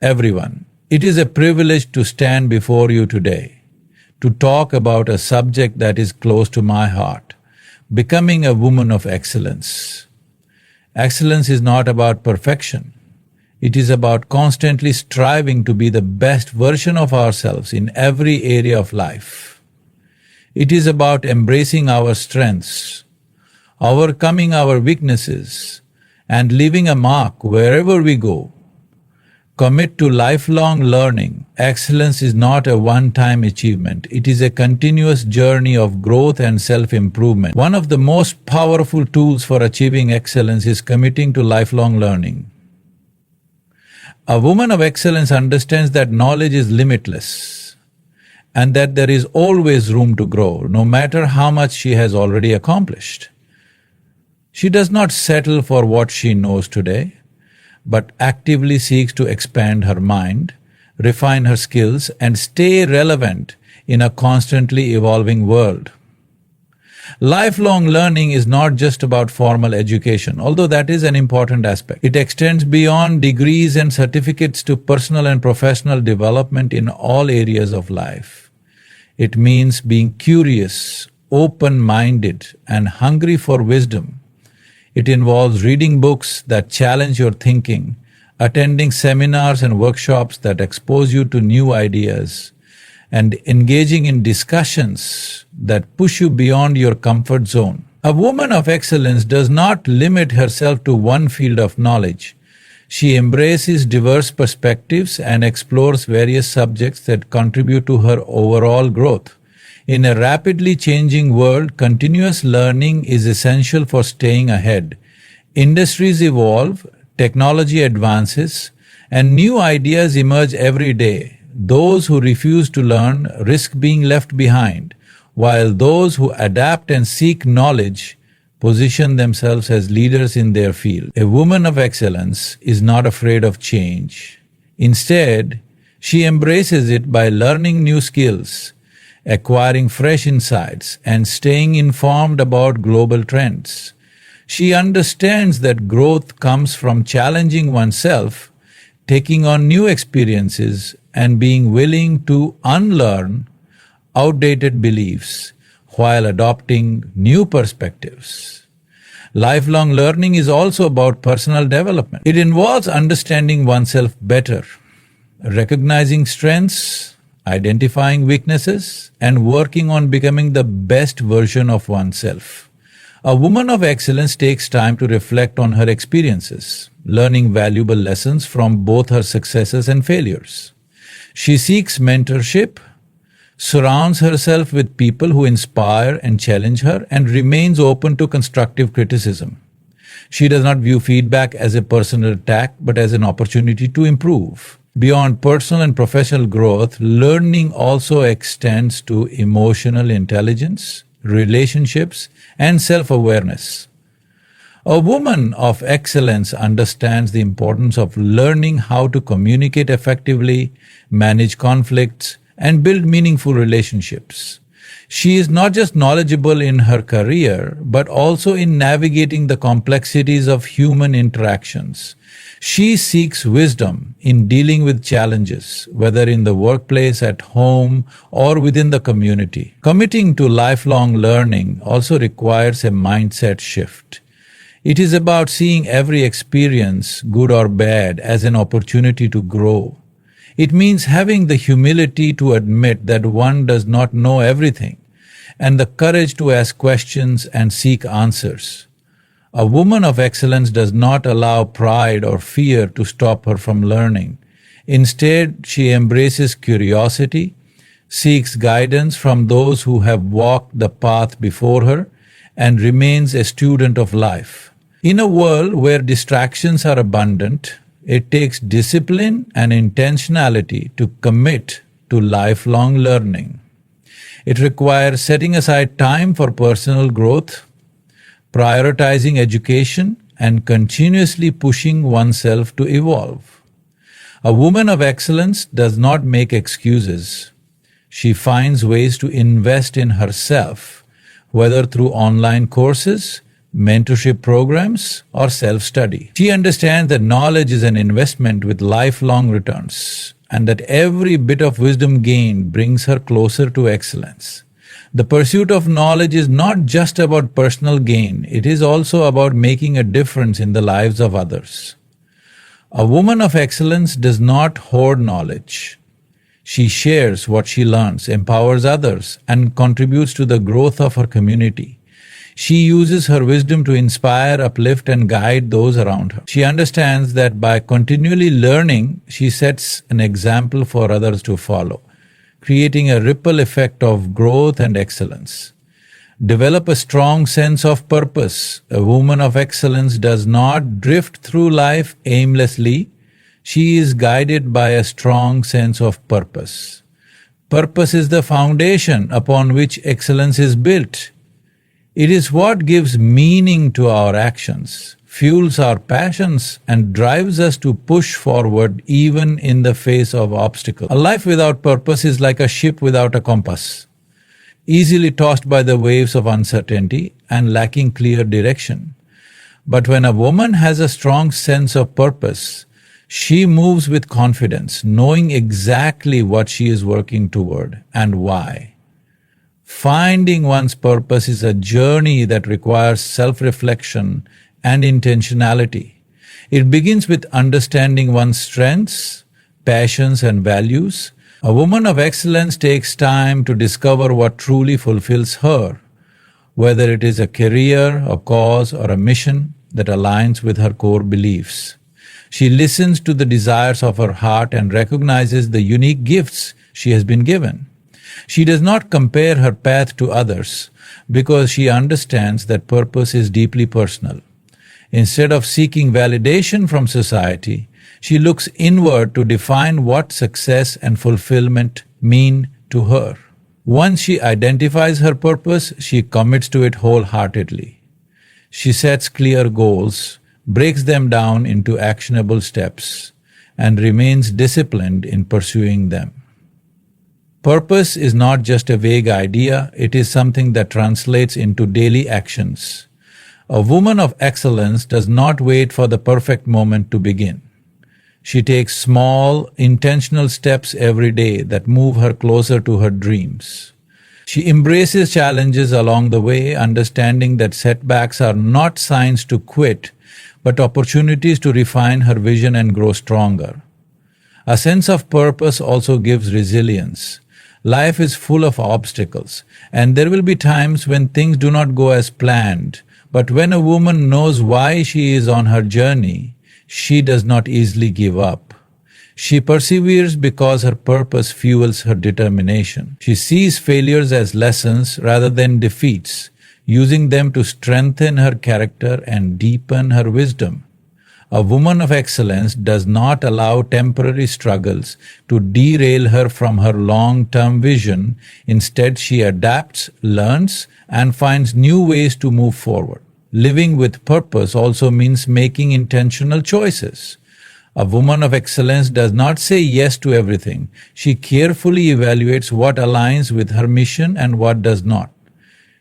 Everyone, it is a privilege to stand before you today, to talk about a subject that is close to my heart, becoming a woman of excellence. Excellence is not about perfection. It is about constantly striving to be the best version of ourselves in every area of life. It is about embracing our strengths, overcoming our weaknesses, and leaving a mark wherever we go. Commit to lifelong learning. Excellence is not a one-time achievement. It is a continuous journey of growth and self-improvement. One of the most powerful tools for achieving excellence is committing to lifelong learning. A woman of excellence understands that knowledge is limitless and that there is always room to grow, no matter how much she has already accomplished. She does not settle for what she knows today, but actively seeks to expand her mind, refine her skills, and stay relevant in a constantly evolving world. Lifelong learning is not just about formal education, although that is an important aspect. It extends beyond degrees and certificates to personal and professional development in all areas of life. It means being curious, open-minded, and hungry for wisdom. It involves reading books that challenge your thinking, attending seminars and workshops that expose you to new ideas, and engaging in discussions that push you beyond your comfort zone. A woman of excellence does not limit herself to one field of knowledge. She embraces diverse perspectives and explores various subjects that contribute to her overall growth. In a rapidly changing world, continuous learning is essential for staying ahead. Industries evolve, technology advances, and new ideas emerge every day. Those who refuse to learn risk being left behind, while those who adapt and seek knowledge position themselves as leaders in their field. A woman of excellence is not afraid of change. Instead, she embraces it by learning new skills, acquiring fresh insights, and staying informed about global trends. She understands that growth comes from challenging oneself, taking on new experiences, and being willing to unlearn outdated beliefs while adopting new perspectives. Lifelong learning is also about personal development. It involves understanding oneself better, recognizing strengths, identifying weaknesses, and working on becoming the best version of oneself. A woman of excellence takes time to reflect on her experiences, learning valuable lessons from both her successes and failures. She seeks mentorship, surrounds herself with people who inspire and challenge her, and remains open to constructive criticism. She does not view feedback as a personal attack, but as an opportunity to improve. Beyond personal and professional growth, learning also extends to emotional intelligence, relationships, and self-awareness. A woman of excellence understands the importance of learning how to communicate effectively, manage conflicts, and build meaningful relationships. She is not just knowledgeable in her career, but also in navigating the complexities of human interactions. She seeks wisdom in dealing with challenges, whether in the workplace, at home, or within the community. Committing to lifelong learning also requires a mindset shift. It is about seeing every experience, good or bad, as an opportunity to grow. It means having the humility to admit that one does not know everything, and the courage to ask questions and seek answers. A woman of excellence does not allow pride or fear to stop her from learning. Instead, she embraces curiosity, seeks guidance from those who have walked the path before her, and remains a student of life. In a world where distractions are abundant, it takes discipline and intentionality to commit to lifelong learning. It requires setting aside time for personal growth, prioritizing education, and continuously pushing oneself to evolve. A woman of excellence does not make excuses. She finds ways to invest in herself, whether through online courses, mentorship programs, or self-study. She understands that knowledge is an investment with lifelong returns, and that every bit of wisdom gained brings her closer to excellence. The pursuit of knowledge is not just about personal gain, it is also about making a difference in the lives of others. A woman of excellence does not hoard knowledge. She shares what she learns, empowers others, and contributes to the growth of her community. She uses her wisdom to inspire, uplift, and guide those around her. She understands that by continually learning, she sets an example for others to follow, creating a ripple effect of growth and excellence. Develop a strong sense of purpose. A woman of excellence does not drift through life aimlessly. She is guided by a strong sense of purpose. Purpose is the foundation upon which excellence is built. It is what gives meaning to our actions, fuels our passions, and drives us to push forward even in the face of obstacles. A life without purpose is like a ship without a compass, easily tossed by the waves of uncertainty and lacking clear direction. But when a woman has a strong sense of purpose, she moves with confidence, knowing exactly what she is working toward and why. Finding one's purpose is a journey that requires self-reflection and intentionality. It begins with understanding one's strengths, passions, and values. A woman of excellence takes time to discover what truly fulfills her, whether it is a career, a cause, or a mission that aligns with her core beliefs. She listens to the desires of her heart and recognizes the unique gifts she has been given. She does not compare her path to others because she understands that purpose is deeply personal. Instead of seeking validation from society, she looks inward to define what success and fulfillment mean to her. Once she identifies her purpose, she commits to it wholeheartedly. She sets clear goals, breaks them down into actionable steps, and remains disciplined in pursuing them. Purpose is not just a vague idea, it is something that translates into daily actions. A woman of excellence does not wait for the perfect moment to begin. She takes small, intentional steps every day that move her closer to her dreams. She embraces challenges along the way, understanding that setbacks are not signs to quit, but opportunities to refine her vision and grow stronger. A sense of purpose also gives resilience. Life is full of obstacles, and there will be times when things do not go as planned. But when a woman knows why she is on her journey, she does not easily give up. She perseveres because her purpose fuels her determination. She sees failures as lessons rather than defeats, using them to strengthen her character and deepen her wisdom. A woman of excellence does not allow temporary struggles to derail her from her long-term vision. Instead, she adapts, learns, and finds new ways to move forward. Living with purpose also means making intentional choices. A woman of excellence does not say yes to everything. She carefully evaluates what aligns with her mission and what does not.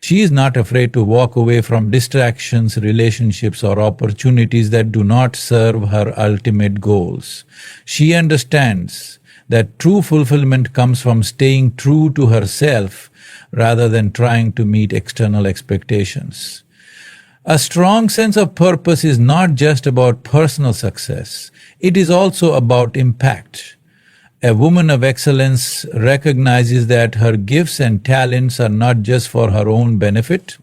She is not afraid to walk away from distractions, relationships, or opportunities that do not serve her ultimate goals. She understands that true fulfillment comes from staying true to herself rather than trying to meet external expectations. A strong sense of purpose is not just about personal success, it is also about impact. A woman of excellence recognizes that her gifts and talents are not just for her own benefit,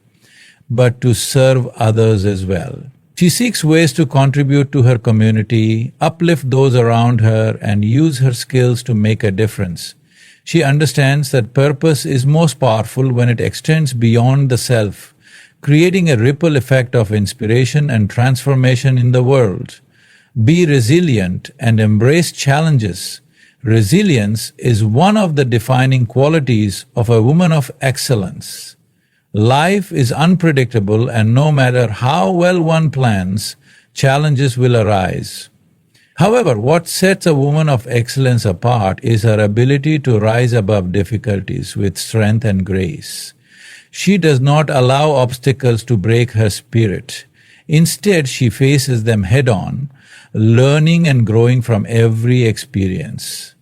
but to serve others as well. She seeks ways to contribute to her community, uplift those around her, and use her skills to make a difference. She understands that purpose is most powerful when it extends beyond the self, creating a ripple effect of inspiration and transformation in the world. Be resilient and embrace challenges. Resilience is one of the defining qualities of a woman of excellence. Life is unpredictable, and no matter how well one plans, challenges will arise. However, what sets a woman of excellence apart is her ability to rise above difficulties with strength and grace. She does not allow obstacles to break her spirit. Instead, she faces them head on, learning and growing from every experience.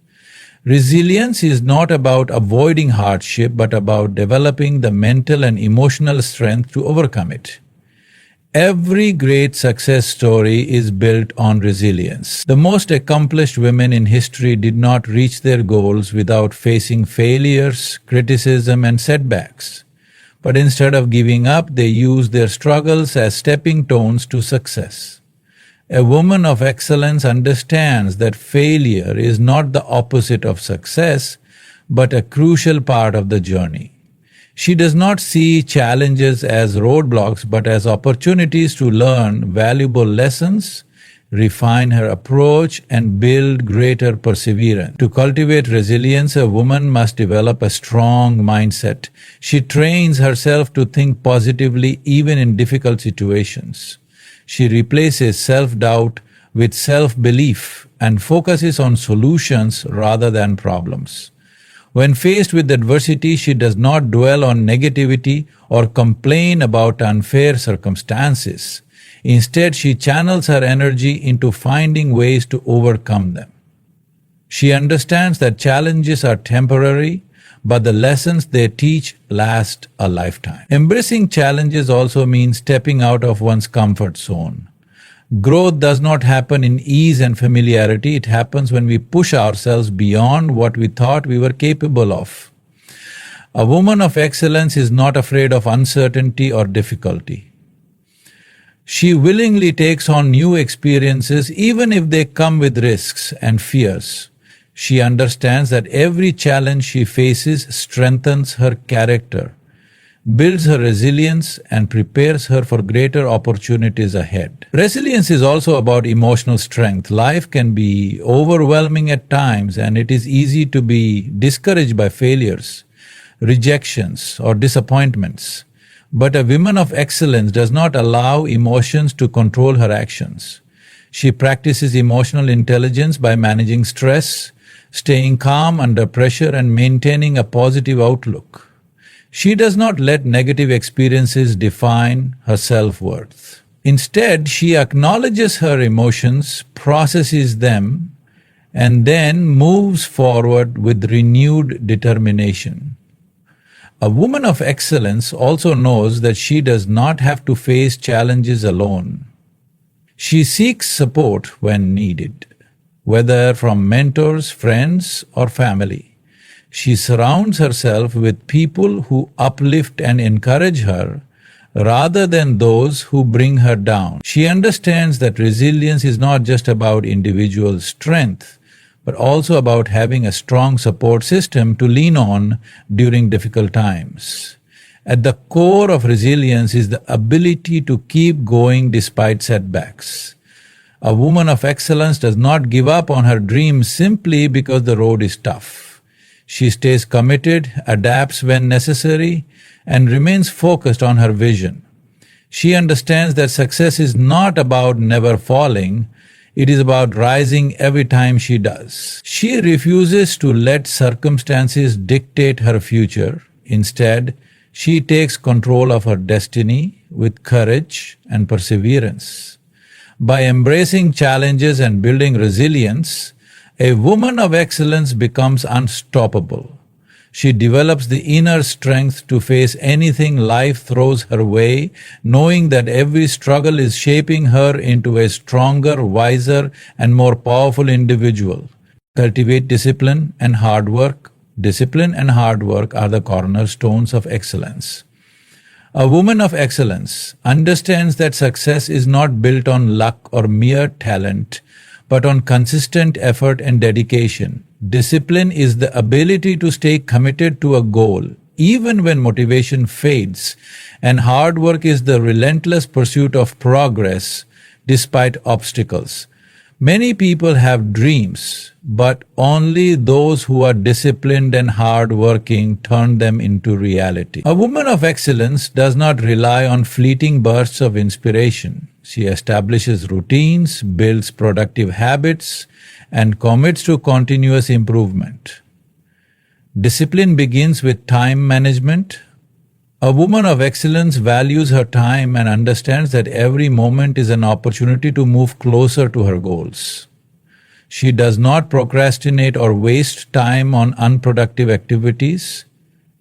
Resilience is not about avoiding hardship, but about developing the mental and emotional strength to overcome it. Every great success story is built on resilience. The most accomplished women in history did not reach their goals without facing failures, criticism, and setbacks. But instead of giving up, they used their struggles as stepping stones to success. A woman of excellence understands that failure is not the opposite of success, but a crucial part of the journey. She does not see challenges as roadblocks, but as opportunities to learn valuable lessons, refine her approach, and build greater perseverance. To cultivate resilience, a woman must develop a strong mindset. She trains herself to think positively even in difficult situations. She replaces self-doubt with self-belief and focuses on solutions rather than problems. When faced with adversity, she does not dwell on negativity or complain about unfair circumstances. Instead, she channels her energy into finding ways to overcome them. She understands that challenges are temporary, but the lessons they teach last a lifetime. Embracing challenges also means stepping out of one's comfort zone. Growth does not happen in ease and familiarity. It happens when we push ourselves beyond what we thought we were capable of. A woman of excellence is not afraid of uncertainty or difficulty. She willingly takes on new experiences even if they come with risks and fears. She understands that every challenge she faces strengthens her character, builds her resilience, and prepares her for greater opportunities ahead. Resilience is also about emotional strength. Life can be overwhelming at times, and it is easy to be discouraged by failures, rejections, or disappointments. But a woman of excellence does not allow emotions to control her actions. She practices emotional intelligence by managing stress, staying calm under pressure, and maintaining a positive outlook. She does not let negative experiences define her self-worth. Instead, she acknowledges her emotions, processes them, and then moves forward with renewed determination. A woman of excellence also knows that she does not have to face challenges alone. She seeks support when needed, whether from mentors, friends, or family. She surrounds herself with people who uplift and encourage her rather than those who bring her down. She understands that resilience is not just about individual strength, but also about having a strong support system to lean on during difficult times. At the core of resilience is the ability to keep going despite setbacks. A woman of excellence does not give up on her dreams simply because the road is tough. She stays committed, adapts when necessary, and remains focused on her vision. She understands that success is not about never falling, it is about rising every time she does. She refuses to let circumstances dictate her future. Instead, she takes control of her destiny with courage and perseverance. By embracing challenges and building resilience, a woman of excellence becomes unstoppable. She develops the inner strength to face anything life throws her way, knowing that every struggle is shaping her into a stronger, wiser, and more powerful individual. Cultivate discipline and hard work. Discipline and hard work are the cornerstones of excellence. A woman of excellence understands that success is not built on luck or mere talent, but on consistent effort and dedication. Discipline is the ability to stay committed to a goal, even when motivation fades, and hard work is the relentless pursuit of progress despite obstacles. Many people have dreams, but only those who are disciplined and hard-working turn them into reality. A woman of excellence does not rely on fleeting bursts of inspiration. She establishes routines, builds productive habits, and commits to continuous improvement. Discipline begins with time management. A woman of excellence values her time and understands that every moment is an opportunity to move closer to her goals. She does not procrastinate or waste time on unproductive activities.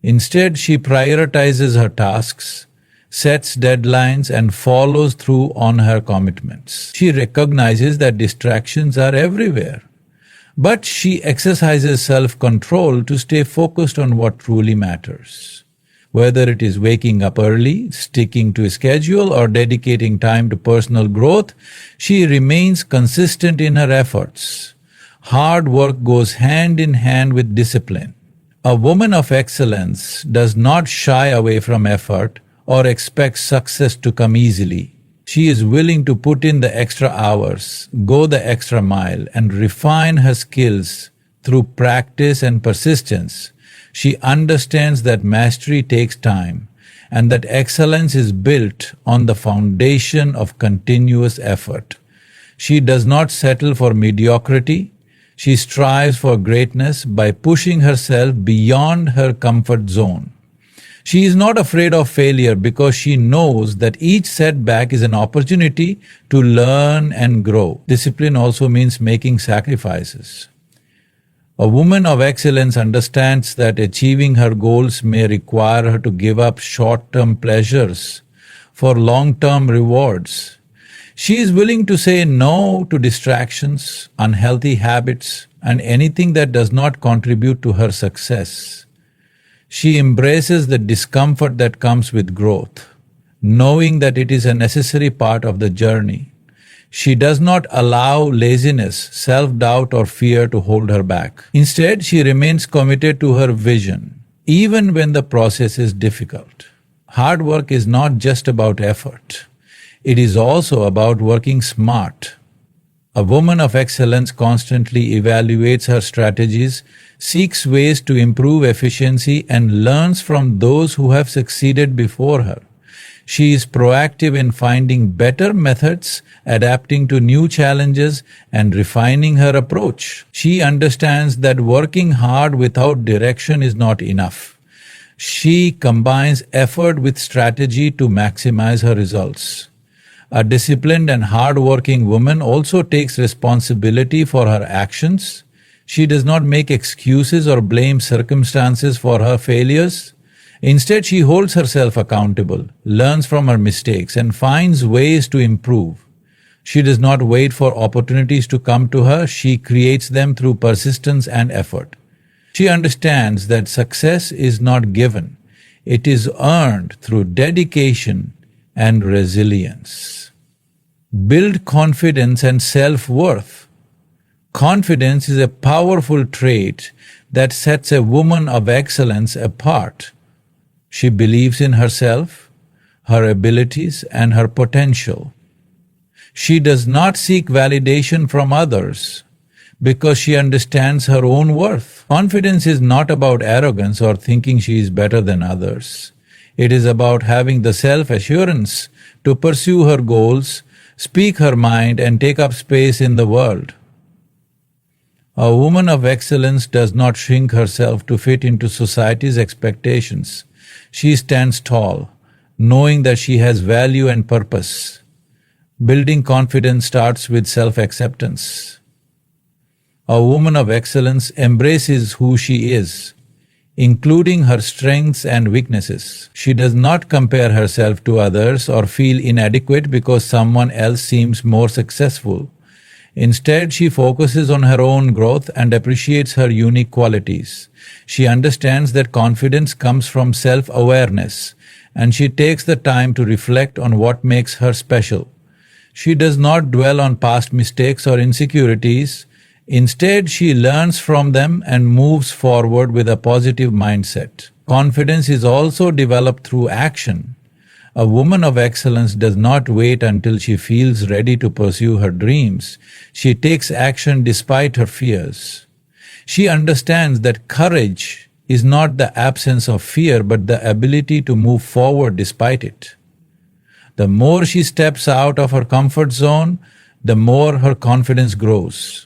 Instead, she prioritizes her tasks, sets deadlines, and follows through on her commitments. She recognizes that distractions are everywhere, but she exercises self-control to stay focused on what truly matters. Whether it is waking up early, sticking to a schedule, or dedicating time to personal growth, she remains consistent in her efforts. Hard work goes hand in hand with discipline. A woman of excellence does not shy away from effort or expect success to come easily. She is willing to put in the extra hours, go the extra mile, and refine her skills through practice and persistence. She understands that mastery takes time and that excellence is built on the foundation of continuous effort. She does not settle for mediocrity. She strives for greatness by pushing herself beyond her comfort zone. She is not afraid of failure because she knows that each setback is an opportunity to learn and grow. Discipline also means making sacrifices. A woman of excellence understands that achieving her goals may require her to give up short-term pleasures for long-term rewards. She is willing to say no to distractions, unhealthy habits, and anything that does not contribute to her success. She embraces the discomfort that comes with growth, knowing that it is a necessary part of the journey. She does not allow laziness, self-doubt, or fear to hold her back. Instead, she remains committed to her vision, even when the process is difficult. Hard work is not just about effort. It is also about working smart. A woman of excellence constantly evaluates her strategies, seeks ways to improve efficiency, and learns from those who have succeeded before her. She is proactive in finding better methods, adapting to new challenges, and refining her approach. She understands that working hard without direction is not enough. She combines effort with strategy to maximize her results. A disciplined and hard-working woman also takes responsibility for her actions. She does not make excuses or blame circumstances for her failures. Instead, she holds herself accountable, learns from her mistakes, and finds ways to improve. She does not wait for opportunities to come to her, she creates them through persistence and effort. She understands that success is not given, it is earned through dedication and resilience. Build confidence and self-worth. Confidence is a powerful trait that sets a woman of excellence apart. She believes in herself, her abilities, and her potential. She does not seek validation from others because she understands her own worth. Confidence is not about arrogance or thinking she is better than others. It is about having the self-assurance to pursue her goals, speak her mind, and take up space in the world. A woman of excellence does not shrink herself to fit into society's expectations. She stands tall, knowing that she has value and purpose. Building confidence starts with self-acceptance. A woman of excellence embraces who she is, including her strengths and weaknesses. She does not compare herself to others or feel inadequate because someone else seems more successful. Instead, she focuses on her own growth and appreciates her unique qualities. She understands that confidence comes from self-awareness, and she takes the time to reflect on what makes her special. She does not dwell on past mistakes or insecurities. Instead, she learns from them and moves forward with a positive mindset. Confidence is also developed through action. A woman of excellence does not wait until she feels ready to pursue her dreams. She takes action despite her fears. She understands that courage is not the absence of fear but the ability to move forward despite it. The more she steps out of her comfort zone, the more her confidence grows.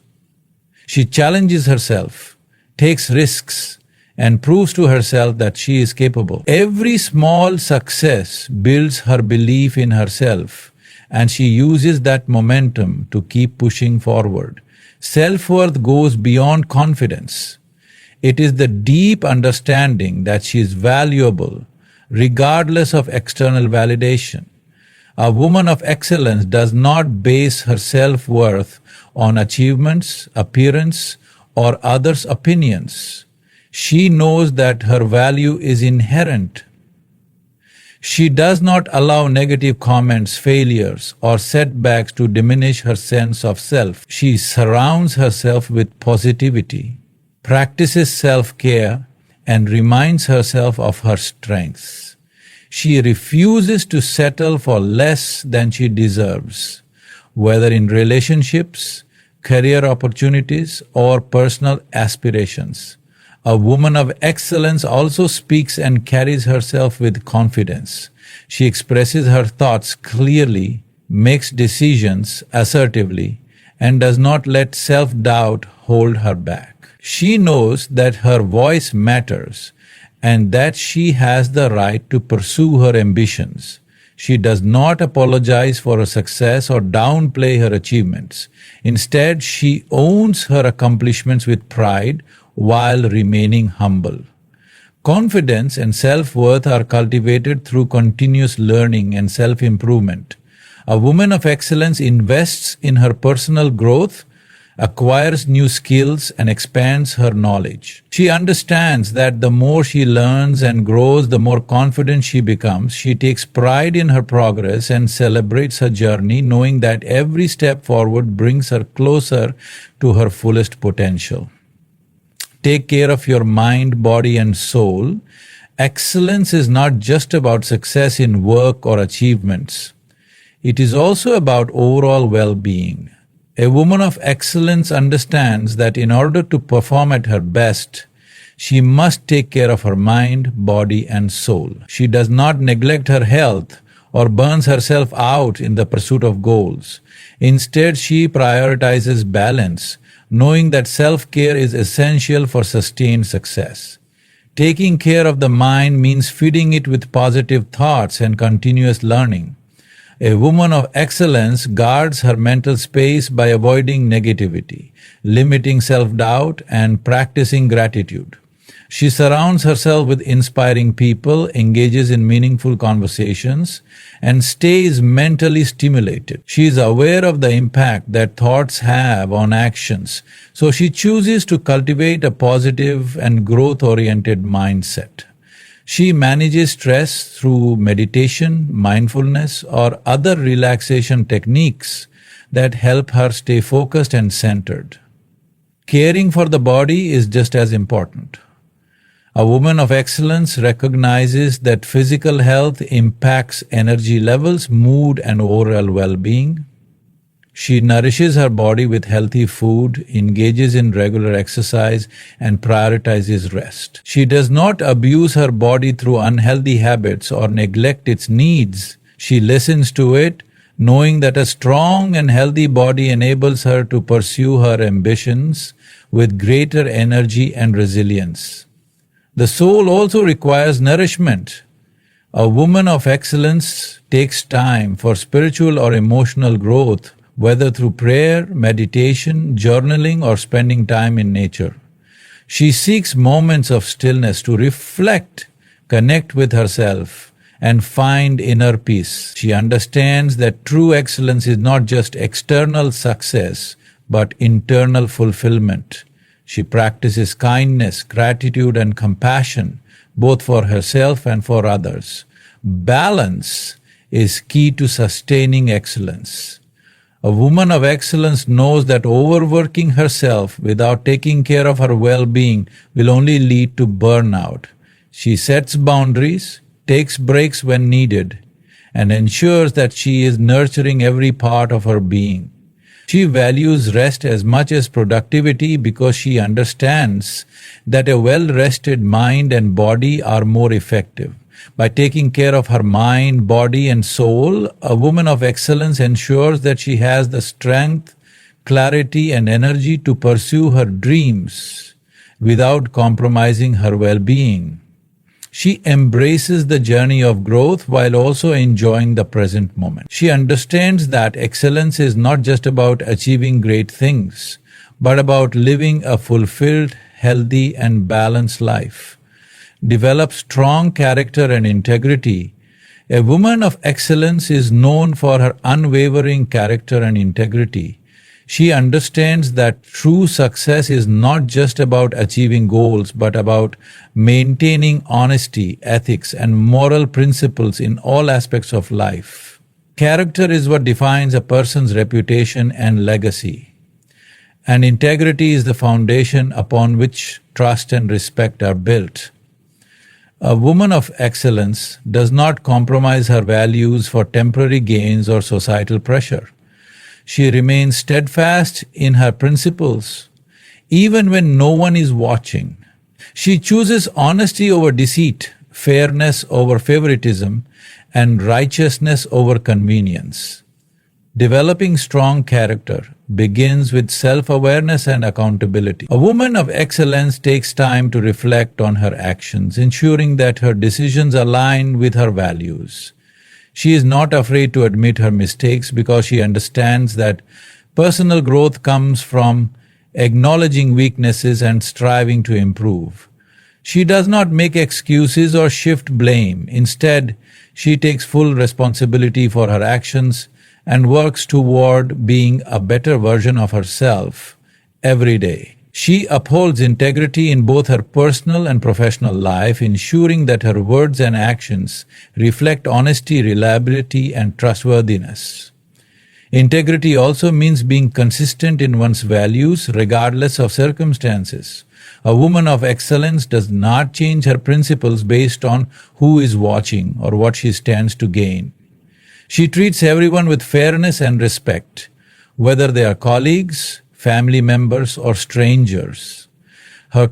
She challenges herself, takes risks, and proves to herself that she is capable. Every small success builds her belief in herself, and she uses that momentum to keep pushing forward. Self-worth goes beyond confidence. It is the deep understanding that she is valuable, regardless of external validation. A woman of excellence does not base her self-worth on achievements, appearance, or others' opinions. She knows that her value is inherent. She does not allow negative comments, failures, or setbacks to diminish her sense of self. She surrounds herself with positivity, practices self-care, and reminds herself of her strengths. She refuses to settle for less than she deserves, whether in relationships, career opportunities, or personal aspirations. A woman of excellence also speaks and carries herself with confidence. She expresses her thoughts clearly, makes decisions assertively, and does not let self-doubt hold her back. She knows that her voice matters and that she has the right to pursue her ambitions. She does not apologize for her success or downplay her achievements. Instead, she owns her accomplishments with pride while remaining humble. Confidence and self-worth are cultivated through continuous learning and self-improvement. A woman of excellence invests in her personal growth, acquires new skills, and expands her knowledge. She understands that the more she learns and grows, the more confident she becomes. She takes pride in her progress and celebrates her journey, knowing that every step forward brings her closer to her fullest potential. Take care of your mind, body, and soul. Excellence is not just about success in work or achievements. It is also about overall well-being. A woman of excellence understands that in order to perform at her best, she must take care of her mind, body, and soul. She does not neglect her health or burns herself out in the pursuit of goals. Instead, she prioritizes balance, knowing that self-care is essential for sustained success. Taking care of the mind means feeding it with positive thoughts and continuous learning. A woman of excellence guards her mental space by avoiding negativity, limiting self-doubt, and practicing gratitude. She surrounds herself with inspiring people, engages in meaningful conversations, and stays mentally stimulated. She is aware of the impact that thoughts have on actions, so she chooses to cultivate a positive and growth-oriented mindset. She manages stress through meditation, mindfulness, or other relaxation techniques that help her stay focused and centered. Caring for the body is just as important. A woman of excellence recognizes that physical health impacts energy levels, mood, and overall well-being. She nourishes her body with healthy food, engages in regular exercise, and prioritizes rest. She does not abuse her body through unhealthy habits or neglect its needs. She listens to it, knowing that a strong and healthy body enables her to pursue her ambitions with greater energy and resilience. The soul also requires nourishment. A woman of excellence takes time for spiritual or emotional growth, whether through prayer, meditation, journaling, or spending time in nature. She seeks moments of stillness to reflect, connect with herself, and find inner peace. She understands that true excellence is not just external success, but internal fulfillment. She practices kindness, gratitude, and compassion, both for herself and for others. Balance is key to sustaining excellence. A woman of excellence knows that overworking herself without taking care of her well-being will only lead to burnout. She sets boundaries, takes breaks when needed, and ensures that she is nurturing every part of her being. She values rest as much as productivity because she understands that a well-rested mind and body are more effective. By taking care of her mind, body, and soul, a woman of excellence ensures that she has the strength, clarity, and energy to pursue her dreams without compromising her well-being. She embraces the journey of growth while also enjoying the present moment. She understands that excellence is not just about achieving great things, but about living a fulfilled, healthy, and balanced life. Develops strong character and integrity. A woman of excellence is known for her unwavering character and integrity. She understands that true success is not just about achieving goals, but about maintaining honesty, ethics, and moral principles in all aspects of life. Character is what defines a person's reputation and legacy, and integrity is the foundation upon which trust and respect are built. A woman of excellence does not compromise her values for temporary gains or societal pressure. She remains steadfast in her principles, even when no one is watching. She chooses honesty over deceit, fairness over favoritism, and righteousness over convenience. Developing strong character begins with self-awareness and accountability. A woman of excellence takes time to reflect on her actions, ensuring that her decisions align with her values. She is not afraid to admit her mistakes because she understands that personal growth comes from acknowledging weaknesses and striving to improve. She does not make excuses or shift blame. Instead, she takes full responsibility for her actions and works toward being a better version of herself every day. She upholds integrity in both her personal and professional life, ensuring that her words and actions reflect honesty, reliability, and trustworthiness. Integrity also means being consistent in one's values regardless of circumstances. A woman of excellence does not change her principles based on who is watching or what she stands to gain. She treats everyone with fairness and respect, whether they are colleagues, family members, or strangers. Her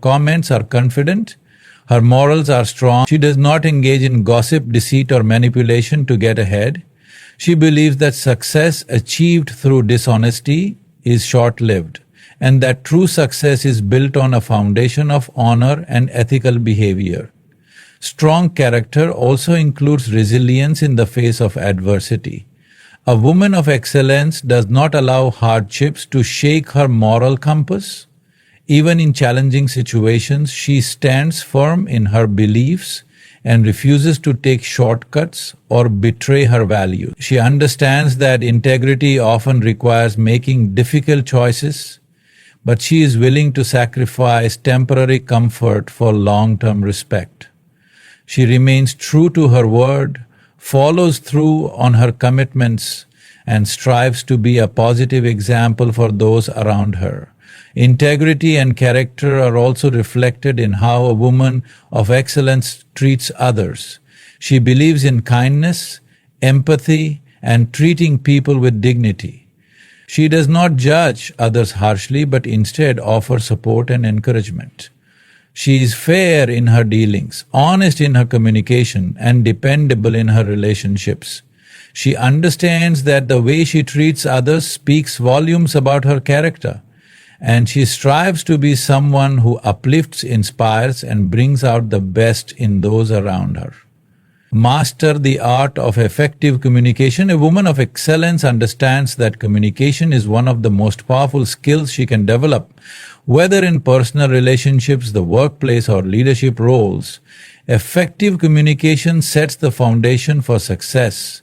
comments are confident, her morals are strong. She does not engage in gossip, deceit, or manipulation to get ahead. She believes that success achieved through dishonesty is short-lived, and that true success is built on a foundation of honor and ethical behavior. Strong character also includes resilience in the face of adversity. A woman of excellence does not allow hardships to shake her moral compass. Even in challenging situations, she stands firm in her beliefs and refuses to take shortcuts or betray her values. She understands that integrity often requires making difficult choices, but she is willing to sacrifice temporary comfort for long-term respect. She remains true to her word, follows through on her commitments, and strives to be a positive example for those around her. Integrity and character are also reflected in how a woman of excellence treats others. She believes in kindness, empathy, and treating people with dignity. She does not judge others harshly, but instead offers support and encouragement. She is fair in her dealings, honest in her communication, and dependable in her relationships. She understands that the way she treats others speaks volumes about her character, and she strives to be someone who uplifts, inspires, and brings out the best in those around her. Master the art of effective communication. A woman of excellence understands that communication is one of the most powerful skills she can develop. Whether in personal relationships, the workplace, or leadership roles, effective communication sets the foundation for success.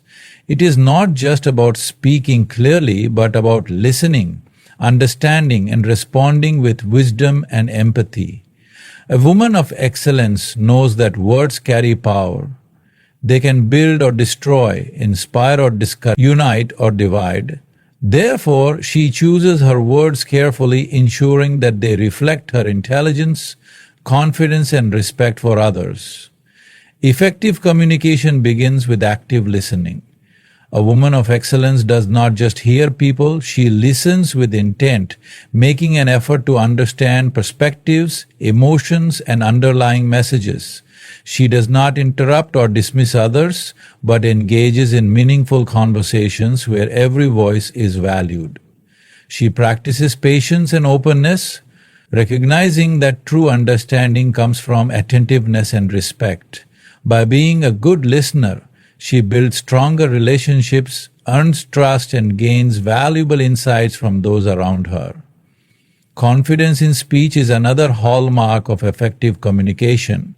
It is not just about speaking clearly, but about listening, understanding, and responding with wisdom and empathy. A woman of excellence knows that words carry power. They can build or destroy, inspire or discourage, unite or divide. Therefore, she chooses her words carefully, ensuring that they reflect her intelligence, confidence, and respect for others. Effective communication begins with active listening. A woman of excellence does not just hear people, she listens with intent, making an effort to understand perspectives, emotions, and underlying messages. She does not interrupt or dismiss others, but engages in meaningful conversations where every voice is valued. She practices patience and openness, recognizing that true understanding comes from attentiveness and respect. By being a good listener, she builds stronger relationships, earns trust, and gains valuable insights from those around her. Confidence in speech is another hallmark of effective communication.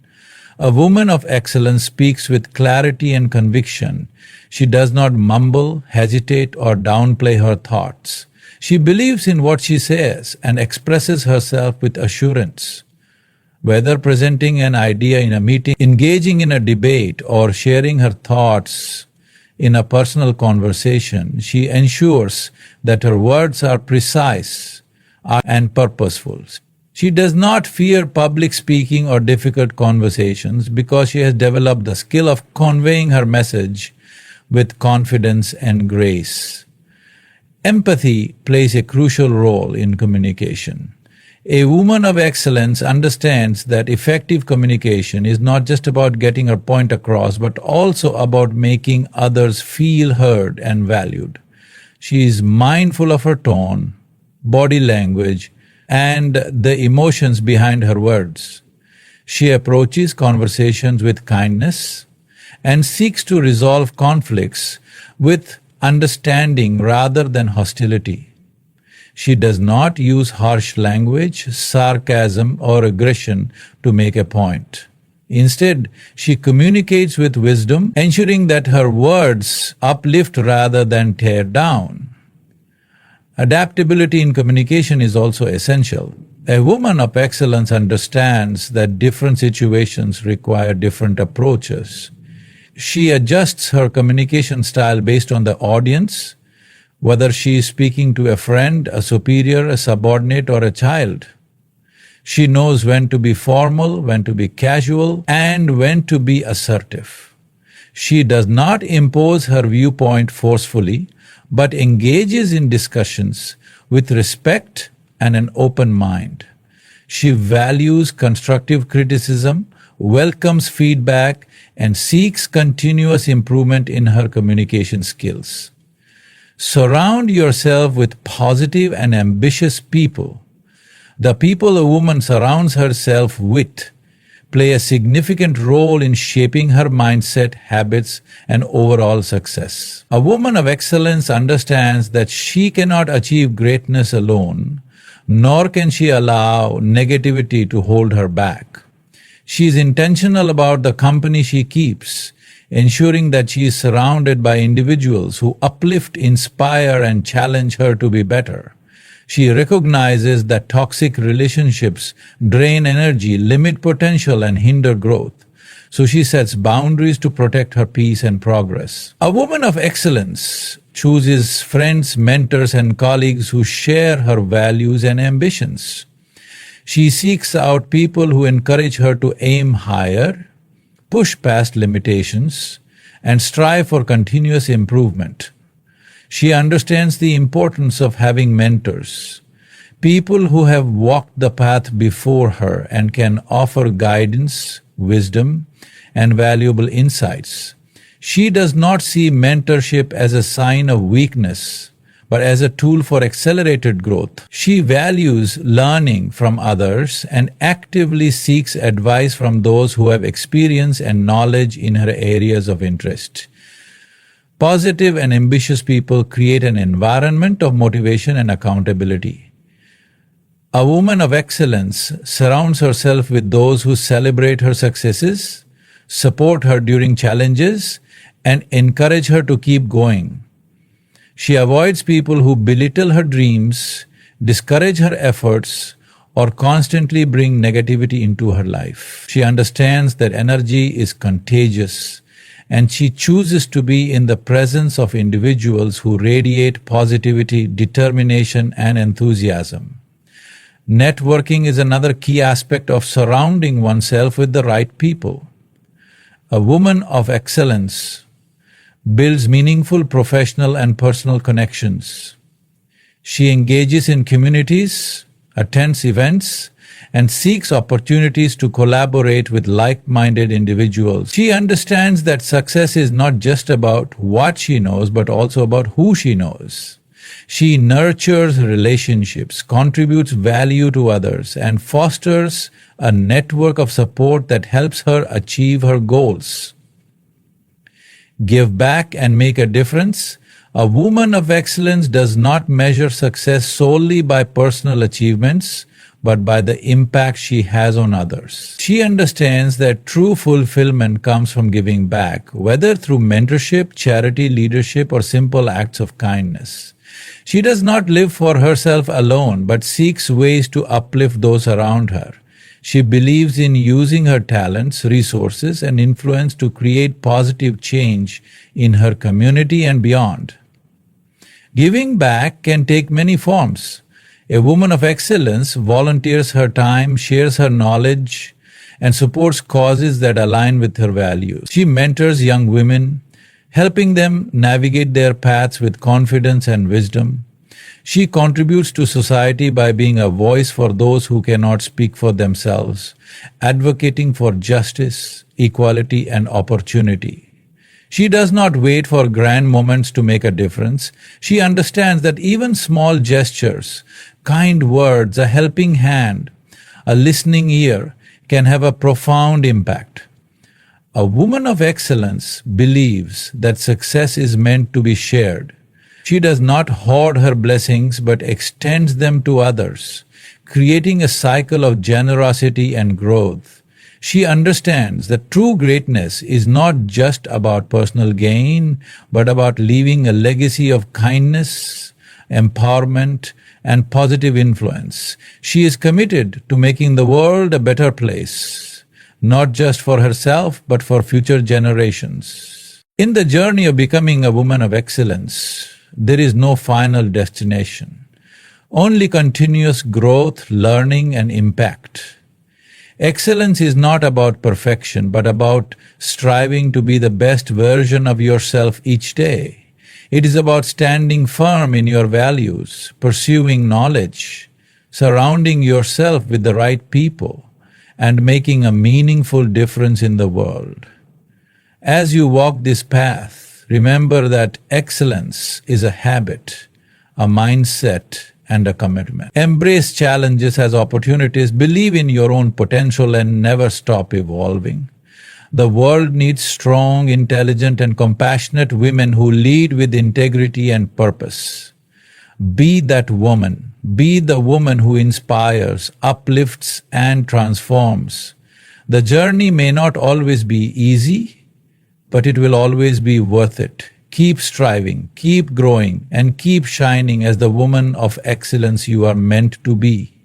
A woman of excellence speaks with clarity and conviction. She does not mumble, hesitate, or downplay her thoughts. She believes in what she says and expresses herself with assurance. Whether presenting an idea in a meeting, engaging in a debate, or sharing her thoughts in a personal conversation, she ensures that her words are precise and purposeful. She does not fear public speaking or difficult conversations because she has developed the skill of conveying her message with confidence and grace. Empathy plays a crucial role in communication. A woman of excellence understands that effective communication is not just about getting her point across, but also about making others feel heard and valued. She is mindful of her tone, body language, and the emotions behind her words. She approaches conversations with kindness and seeks to resolve conflicts with understanding rather than hostility. She does not use harsh language, sarcasm, or aggression to make a point. Instead, she communicates with wisdom, ensuring that her words uplift rather than tear down. Adaptability in communication is also essential. A woman of excellence understands that different situations require different approaches. She adjusts her communication style based on the audience, whether she is speaking to a friend, a superior, a subordinate, or a child. She knows when to be formal, when to be casual, and when to be assertive. She does not impose her viewpoint forcefully, but engages in discussions with respect and an open mind. She values constructive criticism, welcomes feedback, and seeks continuous improvement in her communication skills. Surround yourself with positive and ambitious people. The people a woman surrounds herself with play a significant role in shaping her mindset, habits, and overall success. A woman of excellence understands that she cannot achieve greatness alone, nor can she allow negativity to hold her back. She is intentional about the company she keeps, ensuring that she is surrounded by individuals who uplift, inspire, and challenge her to be better. She recognizes that toxic relationships drain energy, limit potential, and hinder growth. So she sets boundaries to protect her peace and progress. A woman of excellence chooses friends, mentors, and colleagues who share her values and ambitions. She seeks out people who encourage her to aim higher, push past limitations, and strive for continuous improvement. She understands the importance of having mentors, people who have walked the path before her and can offer guidance, wisdom, and valuable insights. She does not see mentorship as a sign of weakness, but as a tool for accelerated growth. She values learning from others and actively seeks advice from those who have experience and knowledge in her areas of interest. Positive and ambitious people create an environment of motivation and accountability. A woman of excellence surrounds herself with those who celebrate her successes, support her during challenges, and encourage her to keep going. She avoids people who belittle her dreams, discourage her efforts, or constantly bring negativity into her life. She understands that energy is contagious, and she chooses to be in the presence of individuals who radiate positivity, determination, and enthusiasm. Networking is another key aspect of surrounding oneself with the right people. A woman of excellence builds meaningful professional and personal connections. She engages in communities, attends events, and seeks opportunities to collaborate with like-minded individuals. She understands that success is not just about what she knows, but also about who she knows. She nurtures relationships, contributes value to others, and fosters a network of support that helps her achieve her goals. Give back and make a difference. A woman of excellence does not measure success solely by personal achievements, but by the impact she has on others. She understands that true fulfillment comes from giving back, whether through mentorship, charity, leadership, or simple acts of kindness. She does not live for herself alone, but seeks ways to uplift those around her. She believes in using her talents, resources, and influence to create positive change in her community and beyond. Giving back can take many forms. A woman of excellence volunteers her time, shares her knowledge, and supports causes that align with her values. She mentors young women, helping them navigate their paths with confidence and wisdom. She contributes to society by being a voice for those who cannot speak for themselves, advocating for justice, equality, and opportunity. She does not wait for grand moments to make a difference. She understands that even small gestures, kind words, a helping hand, a listening ear can have a profound impact. A woman of excellence believes that success is meant to be shared. She does not hoard her blessings but extends them to others, creating a cycle of generosity and growth. She understands that true greatness is not just about personal gain, but about leaving a legacy of kindness, empowerment, and positive influence. She is committed to making the world a better place, not just for herself, but for future generations. In the journey of becoming a woman of excellence, there is no final destination, only continuous growth, learning, and impact. Excellence is not about perfection, but about striving to be the best version of yourself each day. It is about standing firm in your values, pursuing knowledge, surrounding yourself with the right people, and making a meaningful difference in the world. As you walk this path, remember that excellence is a habit, a mindset, and a commitment. Embrace challenges as opportunities, believe in your own potential, and never stop evolving. The world needs strong, intelligent, and compassionate women who lead with integrity and purpose. Be that woman. Be the woman who inspires, uplifts, and transforms. The journey may not always be easy, but it will always be worth it. Keep striving, keep growing, and keep shining as the woman of excellence you are meant to be.